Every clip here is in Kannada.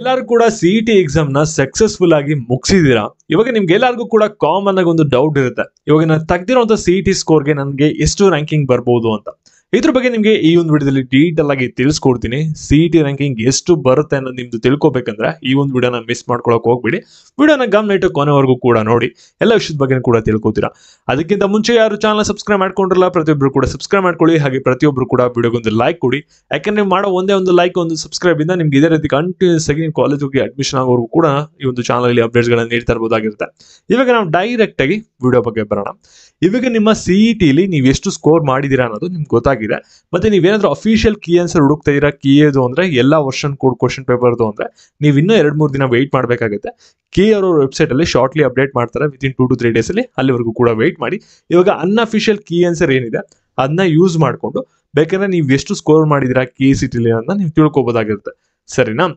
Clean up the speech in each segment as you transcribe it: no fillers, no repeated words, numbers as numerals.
ಎಲ್ಲರೂ ಕೂಡ ಸಿಇಟಿ ಎಕ್ಸಾಮ್ ನ ಸಕ್ಸಸ್ಫುಲ್ ಆಗಿ ಮುಗಿಸಿದೀರಾ. ಇವಾಗ ನಿಮ್ಗೆ ಎಲ್ಲರಿಗೂ ಕೂಡ ಕಾಮನ್ ಆಗಿ ಒಂದು ಡೌಟ್ ಇರುತ್ತೆ, ಇವಾಗ ನಾನು ತೆಗ್ದಿರೋಂಥ ಸಿಇಟಿ ಸ್ಕೋರ್ಗೆ ನನಗೆ ಎಷ್ಟು ರ್ಯಾಂಕಿಂಗ್ ಬರ್ಬೋದು ಅಂತ. ಇದ್ರ ಬಗ್ಗೆ ನಿಮಗೆ ಈ ಒಂದು ವಿಡಿಯೋದಲ್ಲಿ ಡೀಟೇಲ್ ಆಗಿ ತಿಳಿಸ್ಕೊಡ್ತೀನಿ. ಸಿಇಟಿ ರ್ಯಾಂಕಿಂಗ್ ಎಷ್ಟು ಬರುತ್ತೆ ಅನ್ನೋದು ನಿಮ್ದು ತಿಳ್ಕೊಬೇಕಂದ್ರೆ ಈ ಒಂದು ವಿಡಿಯೋನ ಮಿಸ್ ಮಾಡ್ಕೊಳಕ್ ಹೋಗ್ಬಿಡಿ. ವಿಡಿಯೋನ ಗಮನ ಇಟ್ಟು ಕೊನೆವರೆಗೂ ಕೂಡ ನೋಡಿ, ಎಲ್ಲ ವಿಷಯದ ಬಗ್ಗೆ ಕೂಡ ತಿಳ್ಕೊತೀರಾ. ಅದಕ್ಕಿಂತ ಮುಂಚೆ ಯಾರು ಚಾನಲ್ ಸಬ್ಸ್ಕ್ರೈಬ್ ಮಾಡ್ಕೊಂಡಿರಲ್ಲ, ಪ್ರತಿಯೊಬ್ಬರು ಕೂಡ ಸಬ್ಸ್ಕ್ರೈಬ್ ಮಾಡ್ಕೊಳ್ಳಿ. ಹಾಗೆ ಪ್ರತಿಯೊಬ್ಬರು ಕೂಡ ವಿಡಿಯೋಗೊಂದು ಲೈಕ್ ಕೊಡಿ. ಯಾಕಂದ್ರೆ ನೀವು ಮಾಡೋ ಒಂದೇ ಒಂದು ಲೈಕ್, ಒಂದು ಸಬ್ಸ್ಕ್ರೈಬ್ ಇಂದ ನಿಮ್ಗೆ ಇದೇ ರೀತಿ ಕಂಟಿನ್ಯೂಸ್ ಆಗಿ ನೀವು ಕಾಲೇಜ್ ಹೋಗಿ ಅಡ್ಮಿಷನ್ ಆಗೋರು ಕೂಡ ಈ ಒಂದು ಚಾನಲ್ ಅಪ್ಡೇಟ್ಸ್ ಗಳನ್ನ ನೀಡ್ತಾ ಇರಬಹುದಾಗಿರುತ್ತೆ. ಇವಾಗ ನಾವು ಡೈರೆಕ್ಟ್ ಆಗಿ ವಿಡಿಯೋ ಬಗ್ಗೆ ಬರೋಣ. ಇವಾಗ ನಿಮ್ಮ ಸಿಇಟಿಲಿ ನೀವು ಎಷ್ಟು ಸ್ಕೋರ್ ಮಾಡಿದೀರಾ ಅನ್ನೋದು ನಿಮ್ಗೆ ಗೊತ್ತಾಗಿದೆ. ಮತ್ತೆ ನೀವೇನಾದ್ರೂ ಅಫಿಷಿಯಲ್ ಕೀ ಆನ್ಸರ್ ಹುಡುಕ್ತಾ ಇದೀರಾ, ಕೀ ಏದು ಅಂದ್ರೆ ಎಲ್ಲ ವರ್ಷನ್ ಕೋಡ್ ಕ್ವಶನ್ ಪೇಪರ್ದು ಅಂದ್ರೆ ನೀವು ಇನ್ನೂ 2-3 ದಿನ ವೆಯ್ಟ್ ಮಾಡಬೇಕಾಗುತ್ತೆ. ಕೀ ಅವರ ವೆಬ್ಸೈಟ್ ಅಲ್ಲಿ ಶಾರ್ಟ್ಲಿ ಅಪ್ಡೇಟ್ ಮಾಡ್ತಾರೆ, ವಿತಿನ್ 2 to 3 days ಅಲ್ಲಿ. ಅಲ್ಲಿವರೆಗೂ ಕೂಡ ವೆಯ್ಟ್ ಮಾಡಿ. ಇವಾಗ ಅನ್ಅಫಿಷಿಯಲ್ ಕೀ ಆನ್ಸರ್ ಏನಿದೆ ಅದನ್ನ ಯೂಸ್ ಮಾಡ್ಕೊಂಡು ಬೇಕಾದ್ರೆ ನೀವು ಎಷ್ಟು ಸ್ಕೋರ್ ಮಾಡಿದೀರಾ ಕೆ ಸಿಟಿಲಿ ಅಂತ ನೀವು ತಿಳ್ಕೊಬೋದಾಗಿರುತ್ತೆ. ಸರಿನಾ?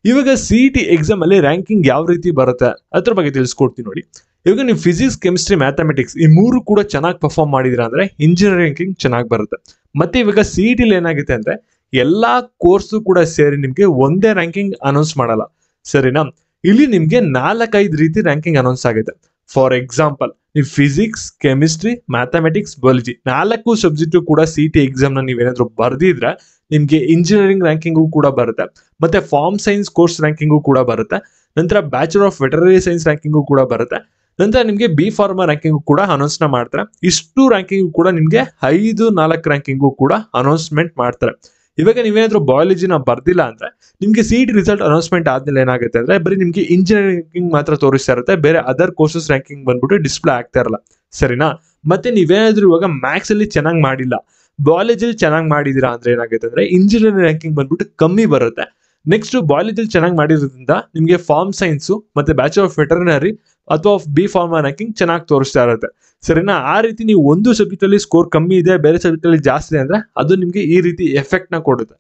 ಇವಾಗ ಸಿಇಟಿ ಎಕ್ಸಾಮ್ ಅಲ್ಲಿ ರ್ಯಾಂಕಿಂಗ್ ಯಾವ ರೀತಿ ಬರುತ್ತೆ ಅದ್ರ ಬಗ್ಗೆ ತಿಳಿಸ್ಕೊಡ್ತೀನಿ ನೋಡಿ. ಇವಾಗ ನೀವು ಫಿಸಿಕ್ಸ್, ಕೆಮಿಸ್ಟ್ರಿ, ಮ್ಯಾಥಮೆಟಿಕ್ಸ್ ಈ ಮೂರು ಕೂಡ ಚೆನ್ನಾಗಿ ಪರ್ಫಾರ್ಮ್ ಮಾಡಿದೀರಾ ಅಂದ್ರೆ ಇಂಜಿನಿಯರಿಂಗ್ ರ್ಯಾಂಕಿಂಗ್ ಚೆನ್ನಾಗಿ ಬರುತ್ತೆ. ಮತ್ತೆ ಇವಾಗ ಸಿಇಟಿಲಿ ಏನಾಗುತ್ತೆ ಅಂದ್ರೆ ಎಲ್ಲಾ ಕೋರ್ಸು ಕೂಡ ಸೇರಿ ನಿಮ್ಗೆ ಒಂದೇ ರ್ಯಾಂಕಿಂಗ್ ಅನೌನ್ಸ್ ಮಾಡಲ್ಲ. ಸರಿನಾ? ಇಲ್ಲಿ ನಿಮ್ಗೆ 4-5 ರೀತಿ ರ್ಯಾಂಕಿಂಗ್ ಅನೌನ್ಸ್ ಆಗುತ್ತೆ. ಫಾರ್ ಎಕ್ಸಾಂಪಲ್, ನೀವು physics, chemistry, mathematics, biology 4 subject ಕೂಡ ಸಿಇಟಿ ಎಕ್ಸಾಮ್ ನ ನೀವೇನಾದ್ರೂ ಬರ್ದಿದ್ರೆ ನಿಮ್ಗೆ ಇಂಜಿನಿಯರಿಂಗ್ ರ್ಯಾಂಕಿಂಗು ಕೂಡ ಬರುತ್ತೆ. ಮತ್ತೆ ಫಾರ್ಮ್ ಸೈನ್ಸ್ ಕೋರ್ಸ್ ರ್ಯಾಂಕಿಂಗು ಕೂಡ ಬರುತ್ತೆ. ನಂತರ bachelor of veterinary science ranking ಕೂಡ ಬರುತ್ತೆ. ನಂತರ ನಿಮ್ಗೆ ಬಿ ಫಾರ್ಮಾ ರ್ಯಾಂಕಿಂಗು ಕೂಡ ಅನೌನ್ಸ್ ಮಾಡ್ತಾರೆ. ಇಷ್ಟು ರ್ಯಾಂಕಿಂಗು ಕೂಡ ನಿಮ್ಗೆ 5-4 ರ್ಯಾಂಕಿಂಗು ಕೂಡ ಅನೌನ್ಸ್ಮೆಂಟ್ ಮಾಡ್ತಾರೆ. ಇವಾಗ ನೀವೇನಾದ್ರೂ ಬಯಾಲಜಿನ ಬರ್ದಿಲ್ಲ ಅಂದ್ರೆ ನಿಮ್ಗೆ ಸಿಇಟಿ ರಿಸಲ್ಟ್ ಅನೌನ್ಸ್ಮೆಂಟ್ ಆದ್ಮೇಲೆ ಏನಾಗುತ್ತೆ ಅಂದ್ರೆ ಬರೀ ನಿಮ್ಗೆ ಇಂಜಿನಿಯರಿಂಗ್ ಮಾತ್ರ ತೋರಿಸ್ತಾ ಇರುತ್ತೆ, ಬೇರೆ ಅದರ್ ಕೋರ್ಸಸ್ ರ್ಯಾಂಕಿಂಗ್ ಬಂದ್ಬಿಟ್ಟು ಡಿಸ್ಪ್ಲೇ ಆಗ್ತಾ ಇರಲ್ಲ. ಸರಿನಾ? ಮತ್ತೆ ನೀವೇನಾದ್ರೂ ಇವಾಗ ಮ್ಯಾಥ್ಸ್ ಅಲ್ಲಿ ಚೆನ್ನಾಗಿ ಮಾಡಿಲ್ಲ, ಬಯಾಲಜಿಲಿ ಚೆನ್ನಾಗಿ ಮಾಡಿದೀರಾ ಅಂದ್ರೆ ಏನಾಗುತ್ತೆ ಅಂದ್ರೆ ಇಂಜಿನಿಯರಿಂಗ್ ರ್ಯಾಂಕಿಂಗ್ ಬಂದ್ಬಿಟ್ಟು ಕಮ್ಮಿ ಬರುತ್ತೆ. ನೆಕ್ಸ್ಟ್ ಬಯಾಲಜಿಲಿ ಚೆನ್ನಾಗಿ ಮಾಡಿರೋದ್ರಿಂದ ನಿಮ್ಗೆ ಫಾರ್ಮ್ ಸೈನ್ಸ್ ಮತ್ತೆ ಬ್ಯಾಚುಲರ್ ಆಫ್ ವೆಟರ್ನರಿ ಅಥವಾ ಬಿ ಫಾರ್ಮಾ ರ್ಯಾಂಕಿಂಗ್ ಚೆನ್ನಾಗಿ ತೋರಿಸ್ತಾ ಇರುತ್ತೆ. ಸರಿನಾ? ಆ ರೀತಿ ನೀವು ಒಂದು ಸಬ್ಜೆಕ್ಟ್ ಅಲ್ಲಿ ಸ್ಕೋರ್ ಕಮ್ಮಿ ಇದೆ, ಬೇರೆ ಸಬ್ಜೆಕ್ಟ್ ಅಲ್ಲಿ ಜಾಸ್ತಿ ಇದೆ ಅಂದ್ರೆ ಅದು ನಿಮ್ಗೆ ಈ ರೀತಿ ಎಫೆಕ್ಟ್ ನ ಕೊಡುತ್ತೆ.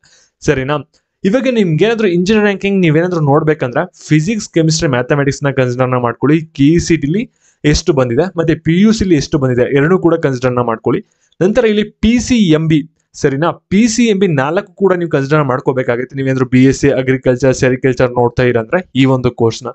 ಸರಿನಾ? ಇವಾಗ ನಿಮ್ಗೆ ಏನಾದ್ರು ಇಂಜಿನಿಯರಿಂಗ್ ರ್ಯಾಂಕಿಂಗ್ ನೀವೇನಾದ್ರೂ ನೋಡ್ಬೇಕಂದ್ರೆ ಫಿಸಿಕ್ಸ್, ಕೆಮಿಸ್ಟ್ರಿ, ಮ್ಯಾಥಮೆಟಿಕ್ಸ್ ನ ಕನ್ಸಿಡರ್ ಮಾಡ್ಕೊಳ್ಳಿ. ಕೆಇಸಿಟಿಲಿ ಎಷ್ಟು ಬಂದಿದೆ ಮತ್ತೆ PUCಲಿ ಎಷ್ಟು ಬಂದಿದೆ ಎರಡೂ ಕೂಡ ಕನ್ಸಿಡರ್ ಮಾಡ್ಕೊಳ್ಳಿ. ನಂತರ ಇಲ್ಲಿ PCMB, ಸರಿನಾ? PCMB 4 ಕೂಡ ನೀವು ಕನ್ಸಿಡರ್ ಮಾಡ್ಕೋಬೇಕಾಗುತ್ತೆ. ನೀವೇನಾದ್ರೂ BSc ಅಗ್ರಿಕಲ್ಚರ್, ಸೆರಿಕಲ್ಚರ್ ನೋಡ್ತಾ ಇರಂದ್ರೆ ಈ ಒಂದು ಕೋರ್ಸ್ ನ.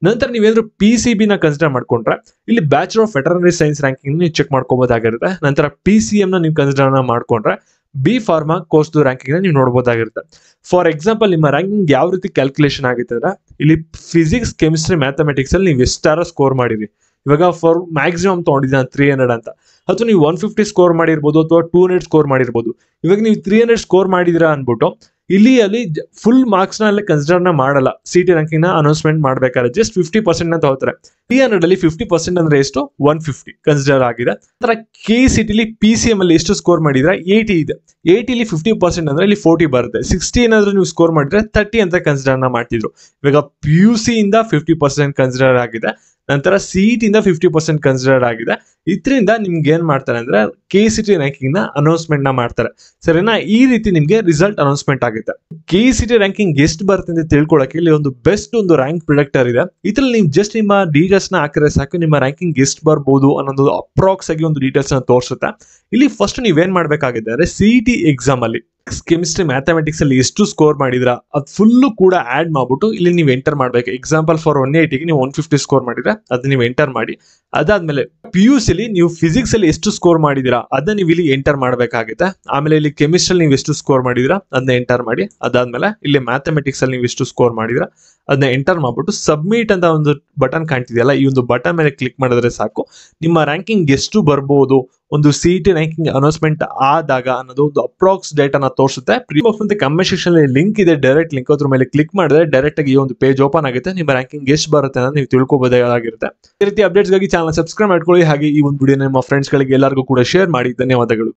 ನಂತರ ನೀವೇನಾದ್ರೂ PCB ನ ಕನ್ಸಿಡರ್ ಮಾಡ್ಕೊಂಡ್ರೆ ಇಲ್ಲಿ bachelor of veterinary science ranking ನೀವು ಚೆಕ್ ಮಾಡ್ಕೋಬಹುದಾಗಿರುತ್ತೆ. ನಂತರ PCM ನ ನೀವು ಕನ್ಸಿಡರ್ ಮಾಡ್ಕೊಂಡ್ರೆ ಬಿ ಫಾರ್ಮಾ ಕೋರ್ಸ್ ರ್ಯಾಂಕಿಂಗ್ ನೀವು ನೋಡಬಹುದಾಗಿರುತ್ತೆ. ಫಾರ್ ಎಕ್ಸಾಂಪಲ್, ನಿಮ್ಮ ರ್ಯಾಂಕಿಂಗ್ ಯಾವ ರೀತಿ ಕ್ಯಾಲ್ಕುಲೇಷನ್ ಆಗುತ್ತೆ ಅಂದ್ರೆ ಇಲ್ಲಿ ಫಿಸಿಕ್ಸ್, ಕೆಮಿಸ್ಟ್ರಿ, ಮ್ಯಾಥಮೆಟಿಕ್ಸ್ ಅಲ್ಲಿ ನೀವು ಎಷ್ಟಾರ ಸ್ಕೋರ್ ಮಾಡಿರಿ. ಇವಾಗ ಫಾರ್ ಮ್ಯಾಕ್ಸಿಮಮ್ ತಗೊಂಡಿದ್ದ 300 ಅಂತ, ಅಥವಾ ನೀವು 150 ಸ್ಕೋರ್ ಮಾಡಿರ್ಬೋದು ಅಥವಾ 200 ಸ್ಕೋರ್ ಮಾಡಿರ್ಬೋದು. ಇವಾಗ ನೀವು 300 ಸ್ಕೋರ್ ಮಾಡಿದಿರಾ ಅನ್ಬಿಟ್ಟು ಅಲ್ಲಿ ಫುಲ್ ಮಾರ್ಕ್ಸ್ ನ ಕನ್ಸಿಡರ್ ಮಾಡಲ್ಲ. ಸಿಟಿ ರ್ಯಾಂಕಿಂಗ್ ನ ಅನೌನ್ಸ್ಮೆಂಟ್ ಮಾಡ್ಬೇಕಾದ್ರೆ ಜಸ್ಟ್ 50% ನ ತಗೋತಾರೆ. 300 ಅಲ್ಲಿ 50% ಅಂದ್ರೆ ಎಷ್ಟು? 150 ಕನ್ಸಿಡರ್ ಆಗಿದೆ. ನಂತರ ಕೆಇಸಿಟಿಲಿ PCM ಅಲ್ಲಿ ಎಷ್ಟು ಸ್ಕೋರ್ ಮಾಡಿದ್ರೆ 80 ಇದೆ. 80ಲಿ 50% ಅಂದ್ರೆ ಇಲ್ಲಿ 40 ಬರುತ್ತೆ. 60 ಏನಾದ್ರೂ ನೀವು ಸ್ಕೋರ್ ಮಾಡಿದ್ರೆ 30 ಅಂತ ಕನ್ಸಿಡರ್ ಮಾಡ್ತಿದ್ರು. ಇವಾಗ PUC ಇಂದ 50% ಕನ್ಸಿಡರ್ ಆಗಿದೆ. ನಂತರ ಸಿಇಟಿ ಇಂದ 50% ಕನ್ಸಿಡರ್ ಆಗಿದೆ. ಇದರಿಂದ ನಿಮ್ಗೆ ಏನ್ ಮಾಡ್ತಾರೆ ಅಂದ್ರೆ ಕೆಇಸಿಟಿ ರ್ಯಾಂಕಿಂಗ್ ನ ಅನೌನ್ಸ್ಮೆಂಟ್ ನ ಮಾಡ್ತಾರೆ. ಸರಿನಾ? ಈ ರೀತಿ ನಿಮ್ಗೆ ರಿಸಲ್ಟ್ ಅನೌನ್ಸ್ಮೆಂಟ್ ಆಗುತ್ತೆ. ಕೆಇಸಿಟಿ ರ್ಯಾಂಕಿಂಗ್ ಎಷ್ಟು ಬರುತ್ತೆ ಅಂತ ತಿಳ್ಕೊಳಕ್ಕೆ ಇಲ್ಲಿ ಒಂದು ಬೆಸ್ಟ್ ಒಂದು ರ್ಯಾಂಕ್ ಪ್ರಿಡಿಕ್ಟರ್ ಇದೆ. ಇದ್ರಲ್ಲಿ ನೀವು ಜಸ್ಟ್ ನಿಮ್ಮ ಡೀಟೇಲ್ಸ್ ನ ಹಾಕಿದ್ರೆ ಸಾಕು, ನಿಮ್ಮ ರ್ಯಾಂಕಿಂಗ್ ಎಷ್ಟು ಬರ್ಬೋದು ಅನ್ನೋದು ಅಪ್ರಾಕ್ಸ್ ಆಗಿ ಒಂದು ಡೀಟೇಲ್ಸ್ ನ ತೋರಿಸುತ್ತೆ. ಇಲ್ಲಿ ಫಸ್ಟ್ ನೀವೇನ್ ಮಾಡ್ಬೇಕಾಗಿದೆ ಅಂದ್ರೆ ಸಿಇಟಿ ಎಕ್ಸಾಮ್ ಅಲ್ಲಿ ಕೆಮಿಸ್ಟ್ರಿ, ಮ್ಯಾಥಮೆಟಿಕ್ಸ್ ಅಲ್ಲಿ ಎಷ್ಟು ಸ್ಕೋರ್ ಮಾಡಿದ್ರ ಅದು ಫುಲ್ಲು ಕೂಡ ಆಡ್ ಮಾಡ್ಬಿಟ್ಟು ಇಲ್ಲಿ ನೀವು ಎಂಟರ್ ಮಾಡ್ಬೇಕು. ಎಕ್ಸಾಂಪಲ್ ಫಾರ್ 180ಗೆ ನೀವು 150 ಸ್ಕೋರ್ ಮಾಡಿದ್ರೆ ಅದನ್ನ ನೀವು ಎಂಟರ್ ಮಾಡಿ. ಅದಾದ್ಮೇಲೆ PUCಲಿ ನೀವು ಫಿಸಿಕ್ಸ್ ಅಲ್ಲಿ ಎಷ್ಟು ಸ್ಕೋರ್ ಮಾಡಿದೀರಾ ಅದನ್ನ ನೀವು ಇಲ್ಲಿ ಎಂಟರ್ ಮಾಡ್ಬೇಕಾಗುತ್ತೆ. ಆಮೇಲೆ ಇಲ್ಲಿ ಕೆಮಿಸ್ಟ್ರಿ ನೀವು ಎಷ್ಟು ಸ್ಕೋರ್ ಮಾಡಿದೀರಾ ಅದನ್ನ ಎಂಟರ್ ಮಾಡಿ. ಅದಾದ್ಮೇಲೆ ಇಲ್ಲಿ ಮ್ಯಾಥಮೆಟಿಕ್ಸ್ ಅಲ್ಲಿ ನೀವು ಎಷ್ಟು ಸ್ಕೋರ್ ಮಾಡಿದೀರಾ ಅದನ್ನ ಎಂಟರ್ ಮಾಡ್ಬಿಟ್ಟು ಸಬ್ಮಿಟ್ ಅಂತ ಒಂದು ಬಟನ್ ಕಾಣ್ತಿದೆಯಲ್ಲ, ಈ ಒಂದು ಬಟನ್ ಮೇಲೆ ಕ್ಲಿಕ್ ಮಾಡಿದ್ರೆ ಸಾಕು ನಿಮ್ಮ ರ್ಯಾಂಕಿಂಗ್ ಎಷ್ಟು ಬರ್ಬೋದು ಒಂದು ಸಿಇಟಿ ರ್ಯಾಂಕಿಂಗ್ ಅನೌನ್ಸ್ಮೆಂಟ್ ಆದಾಗ ಅನ್ನೋದು ಒಂದು ಅಪ್ರಾಕ್ಸ್ ಡೇಟಾನ ತೋರಿಸುತ್ತೆ. ಮತ್ತೆ ಕಮೆಂಟ್ ಸೆಕ್ಷನ್ ಅಲ್ಲಿ ಲಿಂಕ್ ಇದೆ, ಡೈರೆಕ್ಟ್ ಲಿಂಕ್ ಅದ್ರ ಮೇಲೆ ಕ್ಲಿಕ್ ಮಾಡಿದ್ರೆ ಡೈರೆಕ್ಟ್ ಆಗಿ ಈ ಒಂದು ಪೇಜ್ ಓಪನ್ ಆಗುತ್ತೆ. ನಿಮ್ಮ ರ್ಯಾಂಕಿಂಗ್ ಎಷ್ಟು ಬರುತ್ತೆ ಅಂತ ನೀವು ತಿಳ್ಕೊಬಹುದಾಗಿರುತ್ತೆ. ಈ ರೀತಿ ಅಪ್ಡೇಟ್ಸ್ ಗಾಗಿ ಚಾನಲ್ ಸಬ್ಸ್ಕ್ರೈಬ್ ಮಾಡ್ಕೊಳ್ಳಿ. ಹಾಗೆ ಈ ಒಂದು ವಿಡಿಯೋ ನಿಮ್ಮ ಫ್ರೆಂಡ್ಸ್ ಗಳಿಗೆ ಎಲ್ಲರಿಗೂ ಕೂಡ ಶೇರ್ ಮಾಡಿ. ಧನ್ಯವಾದಗಳು.